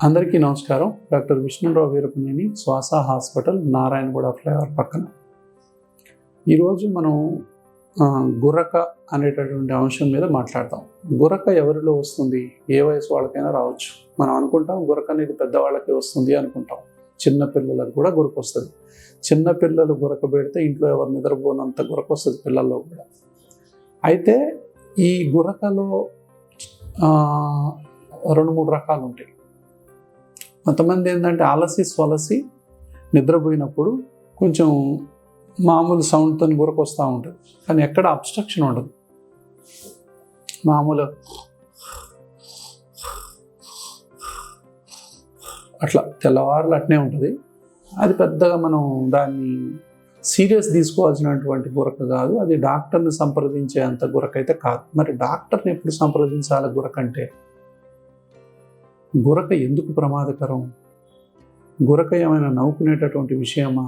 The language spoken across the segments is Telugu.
అందరికీ నమస్కారం. Doctor Vishnun Rao Veerapaneni, SWASA hospital, Narayanaguda flyover పక్కన. ఈరోజు మనం గురక అనేటటువంటి అంశం మీద మాట్లాడతాం. గురక ఎవరిలో వస్తుంది? ఏ వయసు వాళ్ళకైనా రావచ్చు. మనం అనుకుంటాం గురక అనేది పెద్దవాళ్ళకే వస్తుంది అనుకుంటాం. చిన్నపిల్లలకు కూడా గురక వస్తుంది. చిన్నపిల్లలు గురక పెడితే ఇంట్లో ఎవరు నిద్రపోనంత గురక వస్తుంది పిల్లల్లో కూడా. అయితే ఈ గురకలో 2-3 రకాలు ఉంటాయి. కొంతమంది ఏంటంటే అలసి నిద్రపోయినప్పుడు కొంచెం మామూలు సౌండ్తో గురక వస్తూ ఉంటుంది, కానీ ఎక్కడ అబ్స్ట్రక్షన్ ఉండదు. మామూలు అట్లా తెల్లవారులు అట్నే ఉంటుంది. అది పెద్దగా మనం దాన్ని సీరియస్ తీసుకోవాల్సినటువంటి గురక కాదు. అది డాక్టర్ని సంప్రదించే అంత గురక అయితే కాదు. మరి డాక్టర్ని ఎప్పుడు సంప్రదించాలి గురక అంటే? గురక ఎందుకు ప్రమాదకరం? గురక ఏమైనా నవ్వుకునేటటువంటి విషయమా?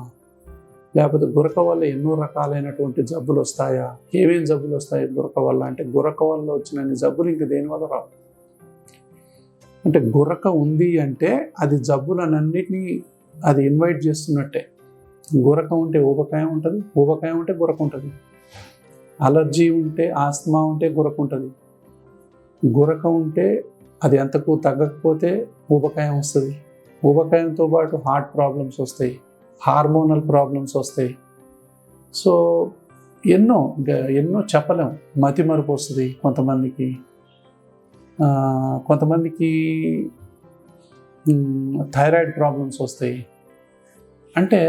లేకపోతే గురక వల్ల ఎన్నో రకాలైనటువంటి జబ్బులు వస్తాయా? ఏమేమి జబ్బులు వస్తాయి గురక వల్ల అంటే? గురక వల్ల వచ్చిన జబ్బులు ఇంక దేనివల్ల రావు. అంటే గురక ఉంది అంటే అది జబ్బులన్నింటినీ అది ఇన్వైట్ చేస్తున్నట్టే. గురక ఉంటే ఊబకాయం ఉంటుంది, ఊబకాయం ఉంటే గురక ఉంటుంది. అలర్జీ ఉంటే, ఆస్తమా ఉంటే గురక ఉంటుంది. గురక ఉంటే అది ఎంతకు తగ్గకపోతే ఊబకాయం వస్తుంది. ఊబకాయంతో పాటు హార్ట్ ప్రాబ్లమ్స్ వస్తాయి, హార్మోనల్ ప్రాబ్లమ్స్ వస్తాయి. సో ఎన్నో చెప్పలేం. మతిమరుపు వస్తుంది కొంతమందికి. కొంతమందికి థైరాయిడ్ ప్రాబ్లమ్స్ వస్తాయి. అంటే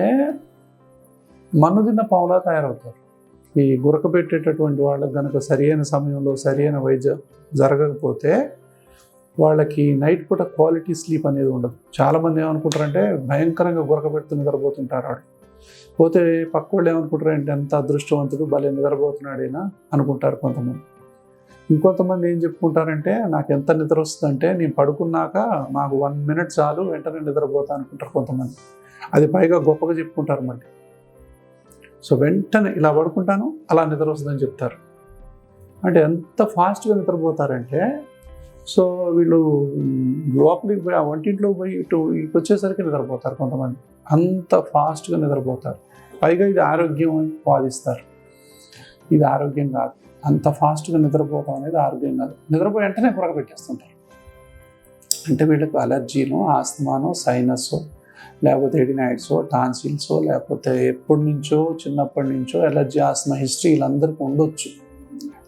మన్నుదిన్న పావులా తయారవుతారు. ఈ గురక పెట్టేటటువంటి వాళ్ళకి కనుక సరైన సమయంలో సరైన వైద్యం జరగకపోతే వాళ్ళకి నైట్ పూట క్వాలిటీ స్లీప్ అనేది ఉండదు. చాలామంది ఏమనుకుంటారంటే భయంకరంగా గురక పెడుతూ నిద్రపోతుంటారు. వాడు పోతే పక్క వాళ్ళు ఏమనుకుంటారంటే ఎంత అదృష్టవంతుడు, భలే నిద్రపోతున్నాడేనా అనుకుంటారు కొంతమంది. ఇంకొంతమంది ఏం చెప్పుకుంటారంటే నాకు ఎంత నిద్ర వస్తుందంటే నేను పడుకున్నాక నాకు 1 minute చాలు, వెంటనే నిద్రపోతా అనుకుంటారు కొంతమంది. అది పైగా గొప్పగా చెప్పుకుంటారు మళ్ళీ. సో వెంటనే ఇలా పడుకుంటాను, అలా నిద్ర వస్తుందని చెప్తారు. అంటే ఎంత ఫాస్ట్గా నిద్రపోతారంటే, సో వీళ్ళు లోపలికి పోయి వంటింట్లో పోయి ఇటు వచ్చేసరికి నిద్రపోతారు కొంతమంది. అంత ఫాస్ట్గా నిద్రపోతారు. పైగా ఇది ఆరోగ్యం అని వాదిస్తారు. ఇది ఆరోగ్యం కాదు. అంత ఫాస్ట్గా నిద్రపోవడం అనేది ఆరోగ్యం కాదు. నిద్రపోయి వెంటనే గురక పెట్టేస్తుంటారు. అంటే వీళ్ళకి అలర్జీనో, ఆస్తమానో, సైనస్, లేకపోతే ఎడినాయిడ్సో, టాన్సిల్సో, లేకపోతే ఎప్పటి నుంచో చిన్నప్పటి నుంచో ఎలర్జీ, ఆస్తమా హిస్టరీ వీళ్ళందరికీ ఉండొచ్చు.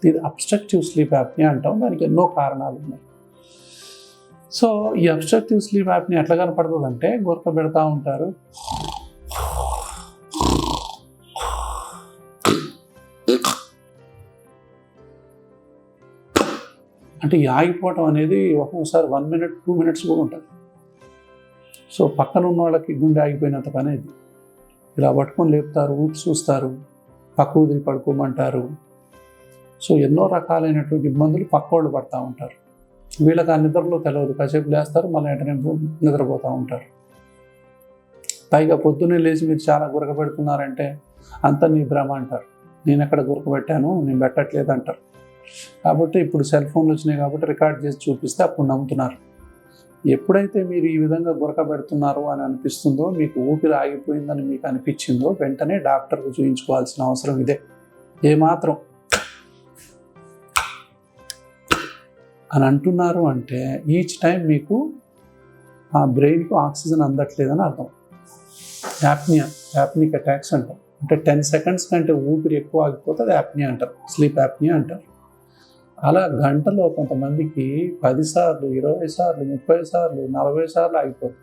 ఇది అబ్స్ట్రక్టివ్ స్లీప్ యాప్నియా అంటాం. దానికి ఎన్నో కారణాలు ఉన్నాయి. సో ఈ అబ్స్ట్రక్టివ్ స్లీప్ యాప్ని ఎట్లా కనపడుతుంది అంటే, గురక పెడతా ఉంటారు, అంటే ఈ ఆగిపోవటం అనేది ఒక్కొక్కసారి 1 minute 2 minutes కూడా ఉంటుంది. సో పక్కన ఉన్న వాళ్ళకి గుండె ఆగిపోయినంత పని ఇది. ఇలా పట్టుకొని లేపుతారు, ఊపి చూస్తారు, పక్క ఊదిరి పడుకోమంటారు. సో ఎన్నో రకాలైనటువంటి ఇబ్బందులు పక్క వాళ్ళు పడుతూ ఉంటారు. వీళ్ళకి ఆ నిద్రలో తెలియదు. కాసేపు లేస్తారు, మళ్ళీ వెంటనే నిద్రపోతూ ఉంటారు. పైగా పొద్దున్నే లేచి మీరు చాలా గురక పెడుతున్నారంటే అంతా నీ భ్రమ అంటారు. నేను ఎక్కడ గురక పెట్టాను, నేను పెట్టట్లేదు అంటారు. కాబట్టి ఇప్పుడు సెల్ ఫోన్లు వచ్చినాయి కాబట్టి రికార్డ్ చేసి చూపిస్తే అప్పుడు నమ్ముతున్నారు. ఎప్పుడైతే మీరు ఈ విధంగా గురక పెడుతున్నారు అని అనిపిస్తుందో, మీకు ఊపిరి ఆగిపోయిందని మీకు అనిపించిందో, వెంటనే డాక్టర్కు చూపించుకోవాల్సిన అవసరం ఇదే. ఏమాత్రం అని అంటున్నారు అంటే ఈచ్ టైం మీకు ఆ బ్రెయిన్కు ఆక్సిజన్ అందట్లేదని అర్థం. యాప్నిక్ అటాక్స్ అంటాం. అంటే 10 seconds కంటే ఊపిరి ఎక్కువ ఆగిపోతే అది యాప్నియా అంటారు, స్లీప్ యాప్నియా అంటారు. అలా గంటలో కొంతమందికి 10 సార్లు, 20 సార్లు, 30 సార్లు, 40 సార్లు ఆగిపోతుంది.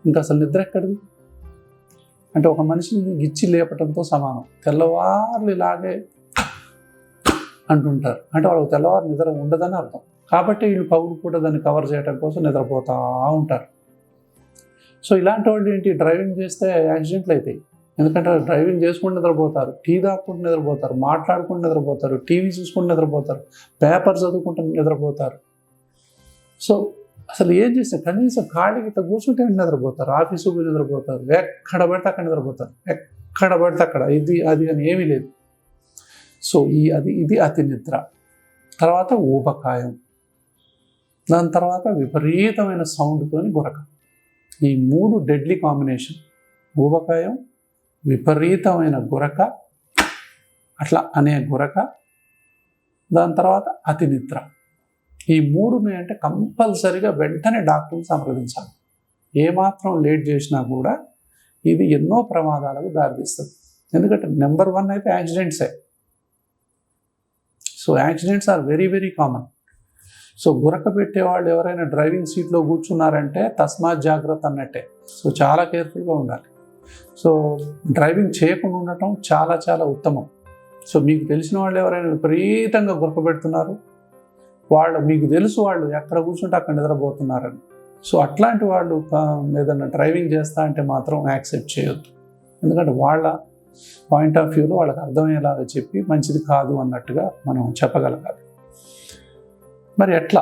ఇంకా అసలు నిద్ర ఎక్కడిది? అంటే ఒక మనిషిని గిచ్చి లేపటంతో సమానం. తెల్లవారులు ఇలాగే అంటుంటారు. అంటే వాళ్ళకి తెల్లవారు నిద్ర ఉండదని అర్థం. కాబట్టి వీళ్ళు పగులు కూడా దాన్ని కవర్ చేయడం కోసం నిద్రపోతూ ఉంటారు. సో ఇలాంటి వాళ్ళు ఏంటి, డ్రైవింగ్ చేస్తే యాక్సిడెంట్లు అవుతాయి. ఎందుకంటే డ్రైవింగ్ చేసుకుంటూ నిద్రపోతారు, టీ తాగుకుంటూ నిద్రపోతారు, మాట్లాడుకుంటూ నిద్రపోతారు, టీవీ చూసుకుంటూ నిద్రపోతారు, పేపర్ చదువుకుంటూ నిద్రపోతారు. సో అసలు ఏం చేస్తే కనీసం ఖాళీకి ఇట్లా కూర్చుంటే నిద్రపోతారు, ఆఫీసు పోయి నిద్రపోతారు, ఎక్కడ పడితే అక్కడ నిద్రపోతారు, ఎక్కడ పడితే అక్కడ. ఇది అది అని ఏమీ లేదు. సో ఇది అతి నిద్ర. తర్వాత ఊబకాయం. దాని తర్వాత విపరీతమైన సౌండ్తోని గురక. ఈ 3 డెడ్లీ కాంబినేషన్. ఊబకాయం, విపరీతమైన గురక, అట్లా అనే గురక, దాని తర్వాత అతి నిద్ర. ఈ 3 అంటే కంపల్సరిగా వెంటనే డాక్టర్ని సంప్రదించాలి. ఏమాత్రం లేట్ చేసినా కూడా ఇది ఎన్నో ప్రమాదాలకు దారితీస్తుంది. ఎందుకంటే నెంబర్ 1 అయితే యాక్సిడెంట్సే. So accidents are very very common. So గురక పెట్టేవాళ్ళు ఎవరైనా డ్రైవింగ్ సీట్లో కూర్చున్నారంటే తస్మాత్ జాగ్రత్త అన్నట్టే. సో చాలా కేర్ఫుల్గా ఉండాలి. సో డ్రైవింగ్ చేయకుండా ఉండటం చాలా చాలా ఉత్తమం. సో మీకు తెలిసిన వాళ్ళు ఎవరైనా విపరీతంగా గురక పెడుతున్నారు, మీకు తెలుసు వాళ్ళు ఎక్కడ కూర్చుంటే అక్కడ నిద్రపోతున్నారని. సో అట్లాంటి వాళ్ళు ఏదైనా డ్రైవింగ్ చేస్తా అంటే మాత్రం యాక్సెప్ట్ చేయొద్దు. ఎందుకంటే వాళ్ళ పాయింట్ ఆఫ్ వ్యూలో వాళ్ళకి అర్థమయ్యేలాగా చెప్పి మంచిది కాదు అన్నట్టుగా మనం చెప్పగలగాలి. మరి ఎట్లా,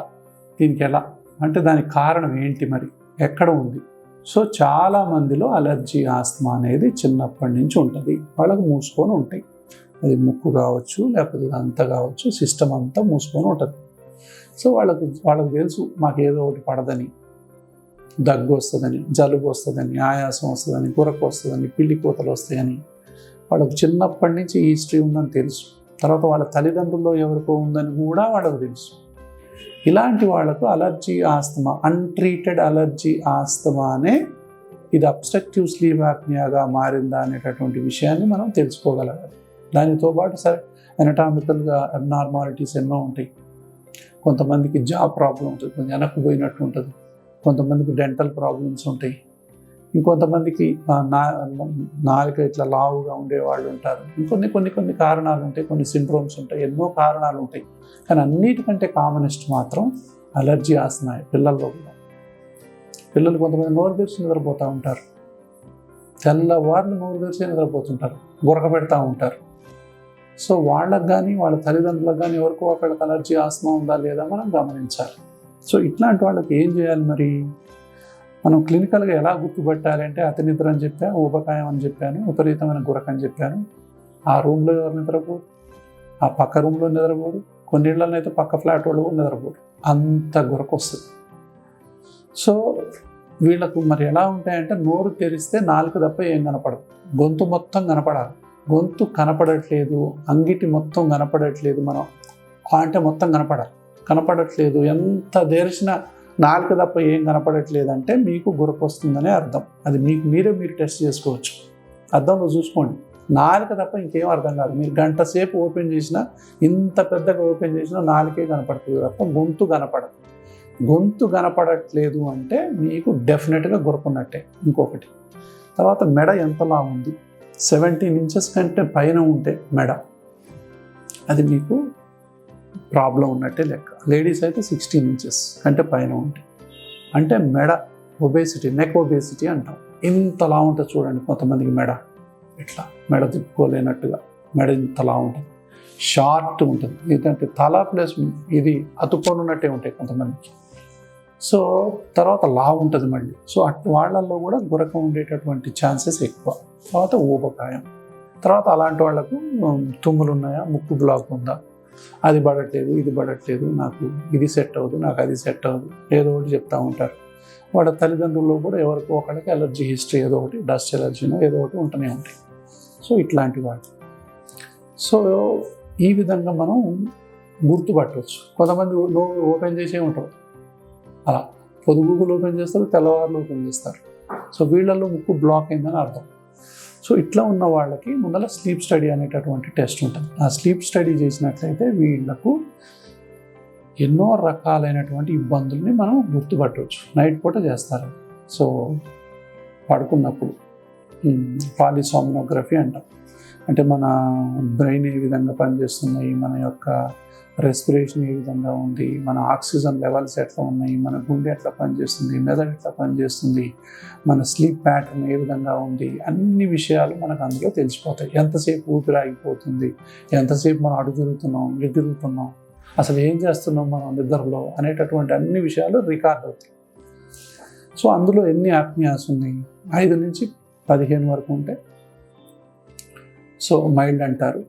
దీనికి ఎలా అంటే దానికి కారణం ఏంటి, మరి ఎక్కడ ఉంది? సో చాలా మందిలో అలర్జీ ఆస్తమా అనేది చిన్నప్పటి నుంచి ఉంటుంది. వాళ్ళకు మూసుకొని ఉంటాయి. అది ముక్కు కావచ్చు, లేకపోతే అంతా కావచ్చు, సిస్టమ్ అంతా మూసుకొని ఉంటుంది. సో వాళ్ళకు తెలుసు మాకు ఏదో ఒకటి పడదని, దగ్గు వస్తుందని, జలుబు వస్తుందని, ఆయాసం వస్తుందని, గురక వస్తుందని, పిల్లి కూతలు వస్తాయని వాళ్ళకు చిన్నప్పటి నుంచి ఈ హిస్టరీ ఉందని తెలుసు. తర్వాత వాళ్ళ తల్లిదండ్రుల్లో ఎవరికో ఉందని కూడా వాళ్ళకు తెలుసు. ఇలాంటి వాళ్ళకు allergy asthma, untreated allergy asthma అనే ఇది అబ్స్ట్రక్టివ్ స్లీప్ యాప్నియాగా మారిందా అనేటటువంటి విషయాన్ని మనం తెలుసుకోగలగాలి. దానితో పాటు సరే ఎనటామికల్గా అబ్నార్మాలిటీస్ ఎన్నో ఉంటాయి. కొంతమందికి జా ప్రాబ్లం ఉంటుంది, కొంచెం వెనక్కిపోయినట్టు ఉంటుంది. కొంతమందికి డెంటల్ ప్రాబ్లమ్స్ ఉంటాయి. ఇంకొంతమందికి నాలుక ఇట్లా లావుగా ఉండేవాళ్ళు ఉంటారు. కొన్ని కారణాలు ఉంటాయి, కొన్ని సిండ్రోమ్స్ ఉంటాయి, ఎన్నో కారణాలు ఉంటాయి. కానీ అన్నిటికంటే కామనెస్ట్ మాత్రం అలర్జీ ఆస్తమా. పిల్లల్లో కూడా పిల్లలు కొంతమంది నోరు తెరిచి నిద్రపోతూ ఉంటారు, తెల్లవారులు నోరు తెరిచి నిద్రపోతుంటారు, గురక పెడతా ఉంటారు. సో వాళ్ళకు కానీ వాళ్ళ తల్లిదండ్రులకు కానీ ఎవరికో ఒకళ్ళకి అలర్జీ ఆస్తమా ఉందా లేదా మనం గమనించాలి. సో ఇట్లాంటి వాళ్ళకి ఏం చేయాలి మరి? మనం క్లినికల్గా ఎలా గుర్తుపట్టాలి అంటే అతి నిద్ర అని చెప్పాను, ఊబకాయం అని చెప్పాను, విపరీతమైన గురక అని చెప్పాను. ఆ రూమ్లో ఎవరు నిద్రపోరు, ఆ పక్క రూమ్లో నిద్రపోరు, కొన్ని ఇళ్ళలో అయితే పక్క ఫ్లాట్ వాళ్ళు కూడా నిద్రపోరు, అంత గురక వస్తుంది. సో వీళ్ళకు మరి ఎలా ఉంటాయంటే నోరు తెరిస్తే నాలుక తప్ప ఏం కనపడదు, గొంతు మొత్తం కనపడాలి. గొంతు కనపడట్లేదు, అంగిటి మొత్తం కనపడట్లేదు, మనం అంటే మొత్తం కనపడట్లేదు, ఎంత తెరిచినా నాలుక తప్ప ఏం కనపడట్లేదు అంటే మీకు గురక వస్తుందనే అర్థం. అది మీరు టెస్ట్ చేసుకోవచ్చు. అద్దంలో చూసుకోండి, నాలుక తప్ప ఇంకేం అర్థం కాదు. మీరు గంట సేపు ఓపెన్ చేసినా, ఇంత పెద్దగా ఓపెన్ చేసినా నాలుకే కనపడుతుంది తప్ప గొంతు కనపడదు. గొంతు కనపడట్లేదు అంటే మీకు డెఫినెట్గా గురక ఉన్నట్టే. ఇంకొకటి, తర్వాత మెడ ఎంతలా ఉంది, 17 ఇంచెస్ కంటే పైన ఉంటే మెడ, అది మీకు ప్రాబ్లం ఉన్నట్టే లెక్క. లేడీస్ అయితే 16 ఇంచెస్ కంటే పైన ఉంటాయి అంటే మెడ ఒబేసిటీ, నెక్ ఒబేసిటీ అంటాం. ఇంతలా ఉంటుంది చూడండి. కొంతమందికి మెడ ఇట్లా మెడ తిప్పుకోలేనట్టుగా మెడ ఇంతలా ఉంటుంది, షార్ట్ ఉంటుంది. ఏంటంటే తల ప్లస్ ఇది అతుక్కొని ఉన్నట్టే ఉంటాయి కొంతమందికి. సో తర్వాత లావు ఉంటుంది మళ్ళీ. సో అటు వాళ్ళల్లో కూడా గురక ఉండేటటువంటి ఛాన్సెస్ ఎక్కువ. తర్వాత ఊబకాయం, తర్వాత అలాంటి వాళ్ళకు తుమ్ములు ఉన్నాయా, ముక్కు బ్లాక్ ఉందా, అది పడట్లేదు, ఇది పడట్లేదు, నాకు ఇది సెట్ అవ్వదు, నాకు అది సెట్ అవ్వదు, ఏదో ఒకటి చెప్తూ ఉంటారు. వాళ్ళ తల్లిదండ్రుల్లో కూడా ఎవరికో ఒకరికి అలర్జీ హిస్టరీ ఏదో ఒకటి, డస్ట్ ఎలర్జీనో ఏదో ఒకటి ఉంటూనే ఉంటాయి. సో ఇట్లాంటి వాళ్ళు. సో ఈ విధంగా మనం గుర్తుపట్టవచ్చు. కొంతమంది ఓపెన్ చేసే ఉంటారు, అలా పొదుగులు ఓపెన్ చేస్తారు, తెల్లవారులు ఓపెన్ చేస్తారు. సో వీళ్ళల్లో ముక్కు బ్లాక్ అయిందని అర్థం. సో ఇట్లా ఉన్న వాళ్ళకి ముందర స్లీప్ స్టడీ అనేటటువంటి టెస్ట్ ఉంటుంది. ఆ స్లీప్ స్టడీ చేసినట్లయితే వీళ్ళకు ఎన్నో రకాలైనటువంటి ఇబ్బందుల్ని మనం గుర్తుపట్టవచ్చు. నైట్ పూట చేస్తారు. సో పడుకున్నప్పుడు పాలిసోమ్నోగ్రఫీ అంటాం. అంటే మన బ్రెయిన్ ఏ విధంగా పనిచేస్తున్నాయి, మన యొక్క రెస్పిరేషన్ ఏ విధంగా ఉంది, మన ఆక్సిజన్ లెవెల్స్ ఎట్లా ఉన్నాయి, మన గుండె ఎట్లా పనిచేస్తుంది, మెదడు ఎట్లా పనిచేస్తుంది, మన స్లీప్ ప్యాటర్న్ ఏ విధంగా ఉంది, అన్ని విషయాలు మనకు అందులో తెలిసిపోతాయి. ఎంతసేపు ఊపిరి ఆగిపోతుంది, ఎంతసేపు మనం అడుగు తిరుగుతున్నాం, అసలు ఏం చేస్తున్నాం మనం నిద్రలో అనేటటువంటి అన్ని విషయాలు రికార్డ్ అవుతాయి. సో అందులో ఎన్ని యాప్నియాస్ ఉన్నాయి, 5 నుంచి 15 వరకు ఉంటే సో మైల్డ్ అంటారు.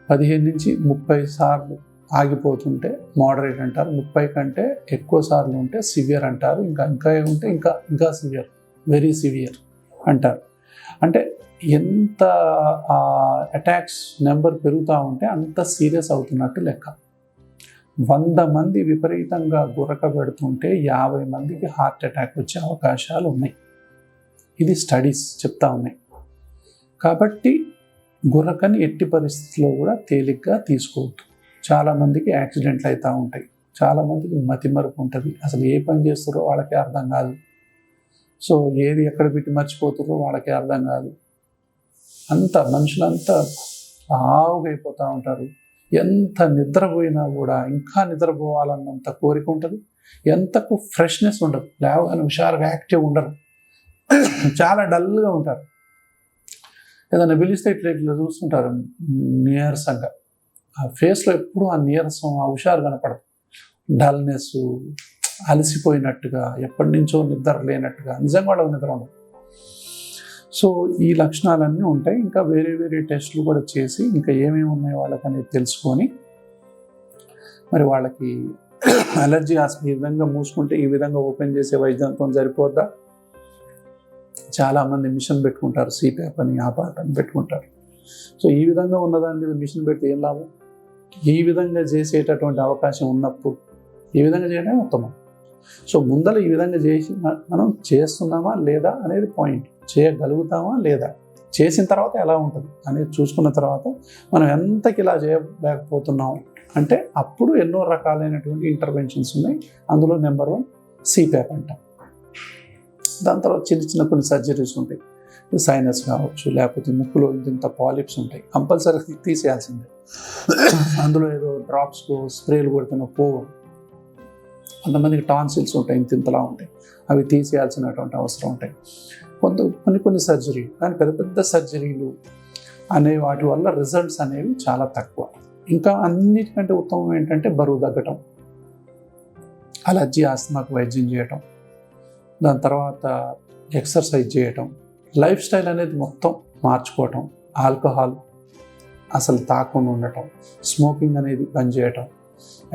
15 నుంచి 30 సార్లు ఆగిపోతుంటే మోడరేట్ అంటారు, 30 కంటే ఎక్కువ సార్లు ఉంటే సివియర్ అంటారు, ఇంకా ఇంకా ఉంటే ఇంకా ఇంకా సివియర్, వెరీ సివియర్ అంటారు. అంటే ఎంత అటాక్స్ నెంబర్ పెరుగుతూ ఉంటే అంత సీరియస్ అవుతున్నట్టు లెక్క. 100 మంది విపరీతంగా గురక పెడుతుంటే 50 మందికి హార్ట్ అటాక్ వచ్చే అవకాశాలు ఉన్నాయి. ఇది స్టడీస్ చెప్తా ఉన్నాయి. కాబట్టి గురకని ఎట్టి పరిస్థితుల్లో కూడా తేలిగ్గా తీసుకోవద్దు. చాలామందికి యాక్సిడెంట్లు అవుతూ ఉంటాయి, చాలామందికి మతిమరుపు ఉంటుంది, అసలు ఏ పని చేస్తారో వాళ్ళకి అర్థం కాదు. సో ఏది ఎక్కడ పెట్టి మర్చిపోతారో వాళ్ళకి అర్థం కాదు. మనుషులంతా బావుగా అయిపోతూ ఉంటారు. ఎంత నిద్రపోయినా కూడా ఇంకా నిద్రపోవాలన్నంత కోరిక ఉంటుంది, ఎంతకు ఫ్రెష్నెస్ ఉండదు, లేవగానే హుషారుగా యాక్టివ్ ఉండరు, చాలా డల్గా ఉంటారు. ఏదైనా పిలిస్తే ఇట్లా చూస్తుంటారు నీరసంగా, ఆ ఫేస్లో ఎప్పుడు ఆ నీరసం, ఆ హుషారు కనపడదు, డల్నెస్, అలసిపోయినట్టుగా, ఎప్పటి నుంచో నిద్ర లేనట్టుగా, నిజంగా వాళ్ళకి నిద్ర ఉండదు. సో ఈ లక్షణాలన్నీ ఉంటాయి. ఇంకా వేరే వేరే టెస్టులు కూడా చేసి ఇంకా ఏమేమి ఉన్నాయో వాళ్ళకి అనేది తెలుసుకొని మరి వాళ్ళకి అలర్జీ ఆస్మా ఈ విధంగా మూసుకుంటే ఈ విధంగా ఓపెన్ చేసే వైద్యంతో సరిపోద్దా? చాలామంది మిషన్ పెట్టుకుంటారు, సిప్యాప్ అని ఆ పాట అని పెట్టుకుంటారు. సో ఈ విధంగా ఉన్నదాని మీద మిషన్ పెడితే ఏం లాభం? ఈ విధంగా చేసేటటువంటి అవకాశం ఉన్నప్పుడు ఈ విధంగా చేయడమే ఉత్తమం. సో ముందర ఈ విధంగా చేసి మనం చేస్తున్నామా లేదా అనేది పాయింట్, చేయగలుగుతామా లేదా, చేసిన తర్వాత ఎలా ఉంటుంది అనేది చూసుకున్న తర్వాత మనం ఎంతకి ఇలా చేయలేకపోతున్నాం అంటే అప్పుడు ఎన్నో రకాలైనటువంటి ఇంటర్వెన్షన్స్ ఉన్నాయి. అందులో నెంబర్ 1 సిప్యాప్ అంటాం. దాని తర్వాత చిన్న చిన్న కొన్ని సర్జరీస్ ఉంటాయి, సైనస్ కావచ్చు, లేకపోతే ముక్కులో ఇంత పాలిప్స్ ఉంటాయి, కంపల్సరీ తీసేయాల్సిందే. అందులో ఏదో డ్రాప్స్ స్ప్రేలు కొడుతున్న కొంతమందికి టాన్సిల్స్ ఉంటాయి, ఇంతలా ఉంటాయి, అవి తీసేయాల్సినటువంటి అవసరం ఉంటాయి. కొన్ని సర్జరీలు, కానీ పెద్ద పెద్ద సర్జరీలు అనే వాటి వల్ల రిజల్ట్స్ అనేవి చాలా తక్కువ. ఇంకా అన్నిటికంటే ఉత్తమం ఏంటంటే బరువు తగ్గటం, అలర్జీ ఆస్తమాకు వైద్యం చేయటం, దాని తర్వాత ఎక్సర్సైజ్ చేయటం, లైఫ్ స్టైల్ అనేది మొత్తం మార్చుకోవటం, ఆల్కహాల్ అసలు తాకుండా ఉండటం, స్మోకింగ్ అనేది బంద్ చేయటం,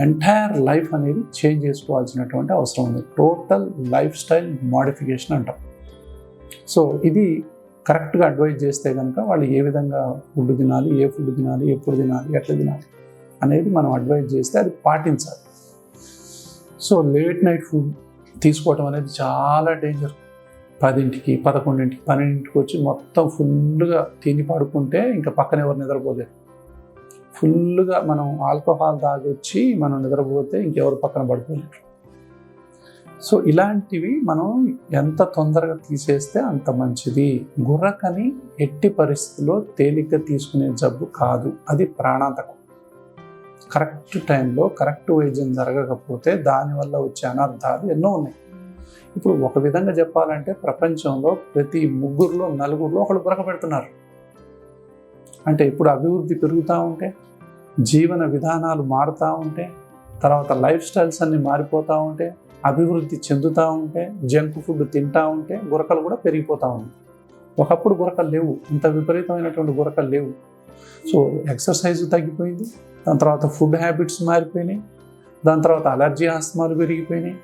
ఎంటైర్ లైఫ్ అనేది చేంజ్ చేసుకోవాల్సినటువంటి అవసరం ఉంది. టోటల్ లైఫ్ స్టైల్ మోడిఫికేషన్ అంటాం. సో ఇది కరెక్ట్గా అడ్వైజ్ చేస్తే కనుక వాళ్ళు ఏ విధంగా ఫుడ్ తినాలి, ఏ ఫుడ్ తినాలి, ఎప్పుడు తినాలి, ఎట్లా తినాలి అనేది మనం అడ్వైజ్ చేస్తే అది పాటించాలి. సో లేట్ నైట్ ఫుడ్ తీసుకోవటం అనేది చాలా డేంజర్. 10ంటికి, 11ంటికి, 12ంటికి వచ్చి మొత్తం ఫుల్గా తిని పడుకుంటే ఇంకా పక్కన ఎవరు నిద్రపోలేరు. ఫుల్గా మనం ఆల్కహాల్ తాగొచ్చి మనం నిద్రపోతే ఇంకెవరు పక్కన పడుకోలేరు. సో ఇలాంటివి మనం ఎంత తొందరగా తీసేస్తే అంత మంచిది. గుర్రకని ఎట్టి పరిస్థితుల్లో తేలిగ్గా తీసుకునే జబ్బు కాదు, అది ప్రాణాంతకం. కరెక్ట్ టైంలో కరెక్ట్ వైద్యం జరగకపోతే దానివల్ల వచ్చే అనర్థాలు ఎన్నో ఉన్నాయి. ఇప్పుడు ఒక విధంగా చెప్పాలంటే ప్రపంచంలో ప్రతి 3లో 4లో ఒకళ్ళు గురక పెడుతున్నారు. అంటే ఇప్పుడు అభివృద్ధి పెరుగుతూ ఉంటే, జీవన విధానాలు మారుతూ ఉంటే, తర్వాత లైఫ్ స్టైల్స్ అన్నీ మారిపోతూ ఉంటే, అభివృద్ధి చెందుతూ ఉంటే, జంక్ ఫుడ్ తింటూ ఉంటే గురకలు కూడా పెరిగిపోతూ ఉన్నాయి. ఒకప్పుడు గురకలు లేవు, ఇంత విపరీతమైనటువంటి గురకలు లేవు. సో ఎక్సర్సైజ్ తగ్గిపోయింది, దాని తర్వాత ఫుడ్ హ్యాబిట్స్ మారిపోయినాయి, దాని తర్వాత అలర్జీ ఆస్తమాలు పెరిగిపోయినాయి,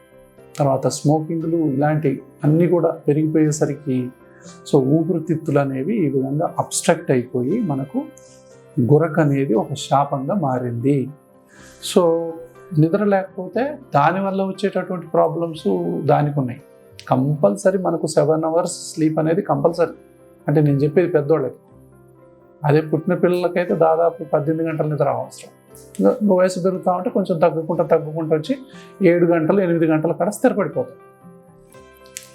తర్వాత స్మోకింగ్లు ఇలాంటి అన్నీ కూడా పెరిగిపోయేసరికి సో ఊపిరితిత్తులు అనేవి ఈ విధంగా అబ్స్ట్రక్ట్ అయిపోయి మనకు గురక అనేది ఒక శాపంగా మారింది. సో నిద్ర లేకపోతే దానివల్ల వచ్చేటటువంటి ప్రాబ్లమ్స్ దానికి ఉన్నాయి. కంపల్సరీ మనకు 7 hours స్లీప్ అనేది కంపల్సరీ. అంటే నేను చెప్పేది పెద్దోళ్ళకి, అదే పుట్టిన పిల్లలకైతే దాదాపు 18 గంటల నిద్ర అవసరం. ఇంకా వయసు పెరుగుతూ ఉంటే కొంచెం తగ్గుకుంటూ వచ్చి 7 గంటలు 8 గంటల కాడ స్థిరపడిపోతాం.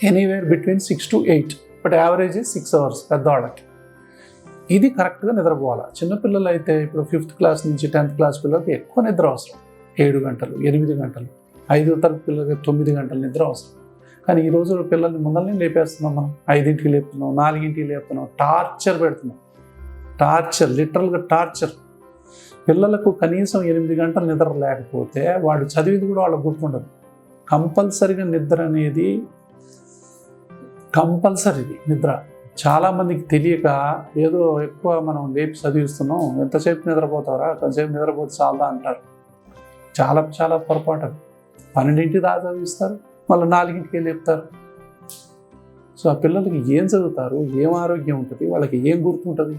Anywhere between 6 to 8, but average 6 hours పెద్దవాళ్ళకి. ఇది కరెక్ట్గా నిద్రపోవాలి. చిన్నపిల్లలు అయితే ఇప్పుడు 5th క్లాస్ నుంచి 10th క్లాస్ పిల్లలకి ఎక్కువ నిద్ర అవసరం, 7 గంటలు 8 గంటలు. 5వ తరగతి పిల్లలకి 9 గంటల నిద్ర అవసరం. కానీ ఈ రోజు పిల్లల్ని ముందరనే లేపేస్తున్నాం మనం, 5ంటికి లేపుతున్నాం, 4ంటికి లేపుతున్నాం, టార్చర్ పెడుతున్నాం. టార్చర్, లిటరల్గా టార్చర్. పిల్లలకు కనీసం 8 గంటల నిద్ర లేకపోతే వాడు చదివింది కూడా వాళ్ళకు గుర్తుండదు. కంపల్సరీగా నిద్ర అనేది కంపల్సరీది నిద్ర. చాలామందికి తెలియక ఏదో ఎక్కువ మనం లేపి చదివిస్తున్నాం, ఎంతసేపు నిద్రపోతారా, కొంతసేపు నిద్రపోతే చాలదా అంటారు. చాలా చాలా పొరపాటు అది. 12 దాకా చదివిస్తారు, మళ్ళీ 4కి లేపుతారు. సో ఆ పిల్లలకి ఏం చదువుతారు, ఏం ఆరోగ్యం ఉంటుంది, వాళ్ళకి ఏం గుర్తుంటుంది?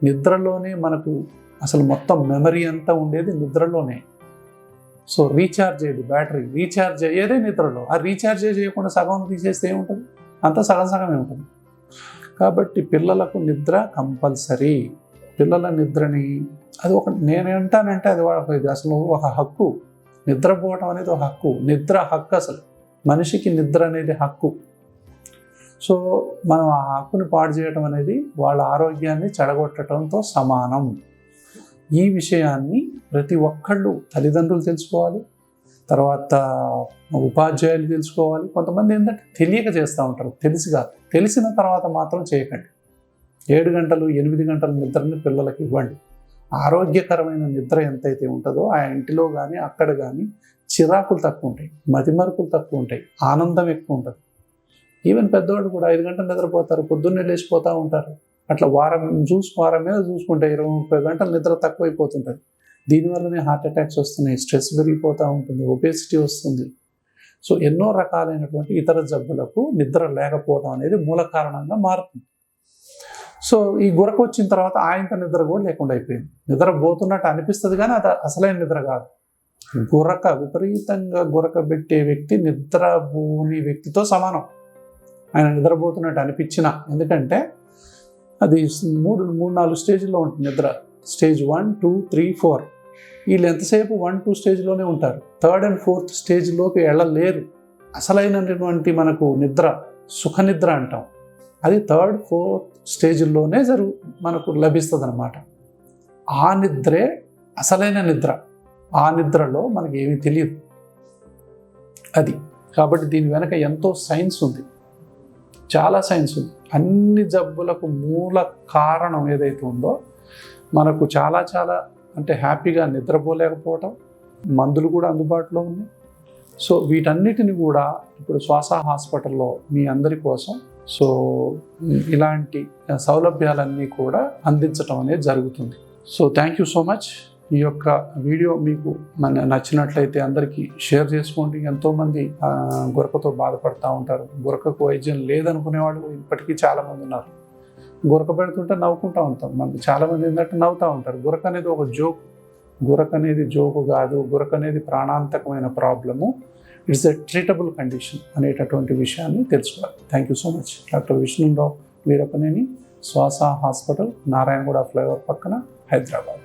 నిద్రలోనే మనకు అసలు మొత్తం మెమరీ అంతా ఉండేది నిద్రలోనే. సో రీఛార్జ్ అయ్యేది, బ్యాటరీ రీఛార్జ్ అయ్యేదే నిద్రలో. ఆ రీఛార్జ్ చేయకుండా సగం తీసేస్తే ఏముంటుంది? అంతా సగం సగమే ఉంటుంది. కాబట్టి పిల్లలకు నిద్ర కంపల్సరీ. పిల్లల నిద్రని అది ఒక నేనేంటానంటే అది అసలు ఒక హక్కు. నిద్రపోవటం అనేది ఒక హక్కు. నిద్ర హక్కు, అసలు మనిషికి నిద్ర అనేది హక్కు. సో మనం ఆ హక్కుని పాడు చేయటం అనేది వాళ్ళ ఆరోగ్యాన్ని చెడగొట్టడంతో సమానం. ఈ విషయాన్ని ప్రతి ఒక్కళ్ళు, తల్లిదండ్రులు తెలుసుకోవాలి, తర్వాత ఉపాధ్యాయులు తెలుసుకోవాలి. కొంతమంది ఏంటంటే తెలియక చేస్తూ ఉంటారు, తెలిసి కాదు. తెలిసిన తర్వాత మాత్రం చేయకండి. 7 గంటలు 8 గంటల నిద్రని పిల్లలకి ఇవ్వండి. ఆరోగ్యకరమైన నిద్ర ఎంతైతే ఉంటుందో ఆ ఇంటిలో కానీ అక్కడ కానీ చిరాకులు తక్కువ ఉంటాయి, మతిమరుపులు తక్కువ ఉంటాయి, ఆనందం ఎక్కువ ఉంటుంది. ఈవెన్ పెద్దవాళ్ళు కూడా 5 గంటలు నిద్రపోతారు, పొద్దున్నే లేచిపోతూ ఉంటారు. అట్లా వారం మీద చూసుకుంటే 20-30 గంటలు నిద్ర తక్కువైపోతుంటుంది. దీనివల్లనే హార్ట్ అటాక్స్ వస్తున్నాయి, స్ట్రెస్ పెరిగిపోతూ ఉంటుంది, ఒబేసిటీ వస్తుంది. సో ఎన్నో రకాలైనటువంటి ఇతర జబ్బులకు నిద్ర లేకపోవడం అనేది మూల కారణంగా మారుతుంది. సో ఈ గురక వచ్చిన తర్వాత ఆయంత నిద్ర కూడా లేకుండా అయిపోయింది. నిద్ర పోతున్నట్టు అనిపిస్తుంది కానీ అది అసలైన నిద్ర కాదు. గురక, విపరీతంగా గురక పెట్టే వ్యక్తి నిద్రపోని వ్యక్తితో సమానం. ఆయన నిద్రపోతున్నట్టు అనిపించిన, ఎందుకంటే అది 3-4 స్టేజ్లో ఉంటుంది నిద్ర. స్టేజ్ 1, 2, 3, 4. వీళ్ళు ఎంతసేపు 1-2 స్టేజ్లోనే ఉంటారు. 3rd and 4th స్టేజ్లోకి వెళ్ళలేరు. అసలైనటువంటి మనకు నిద్ర, సుఖ నిద్ర అంటాం, అది 3rd, 4th స్టేజ్లోనే మనకు లభిస్తుంది అన్నమాట. ఆ నిద్రే అసలైన నిద్ర. ఆ నిద్రలో మనకి ఏమీ తెలియదు అది. కాబట్టి దీని వెనక ఎంతో సైన్స్ ఉంది, చాలా సైన్స్ ఉంది. అన్ని జబ్బులకు మూల కారణం ఏదైతే ఉందో, మనకు చాలా చాలా అంటే హ్యాపీగా నిద్రపోలేకపోవటం. మందులు కూడా అందుబాటులో ఉన్నాయి. సో వీటన్నిటిని కూడా ఇప్పుడు శ్వాస హాస్పిటల్లో మీ అందరి కోసం సో ఇలాంటి సౌలభ్యాలన్నీ కూడా అందించడం అనేది జరుగుతుంది. So thank you so much. ఈ యొక్క వీడియో మీకు నచ్చినట్లయితే అందరికీ షేర్ చేసుకోండి. ఎంతోమంది గురకతో బాధపడుతూ ఉంటారు. గురకకు వైద్యం లేదనుకునే వాళ్ళు ఇప్పటికీ చాలామంది ఉన్నారు. గురక పెడుతుంటే నవ్వుకుంటూ ఉంటాం. మనకి చాలామంది ఏంటంటే నవ్వుతూ ఉంటారు. గురక అనేది ఒక జోక్. గురక అనేది జోకు కాదు. గురక అనేది ప్రాణాంతకమైన problem. It's a treatable condition అనేటటువంటి విషయాన్ని తెలుసుకోవాలి. Thank you so much. Doctor Vishnun Rao Veerapaneni, Swasa hospital, Narayanaguda flyover పక్కన, హైదరాబాద్.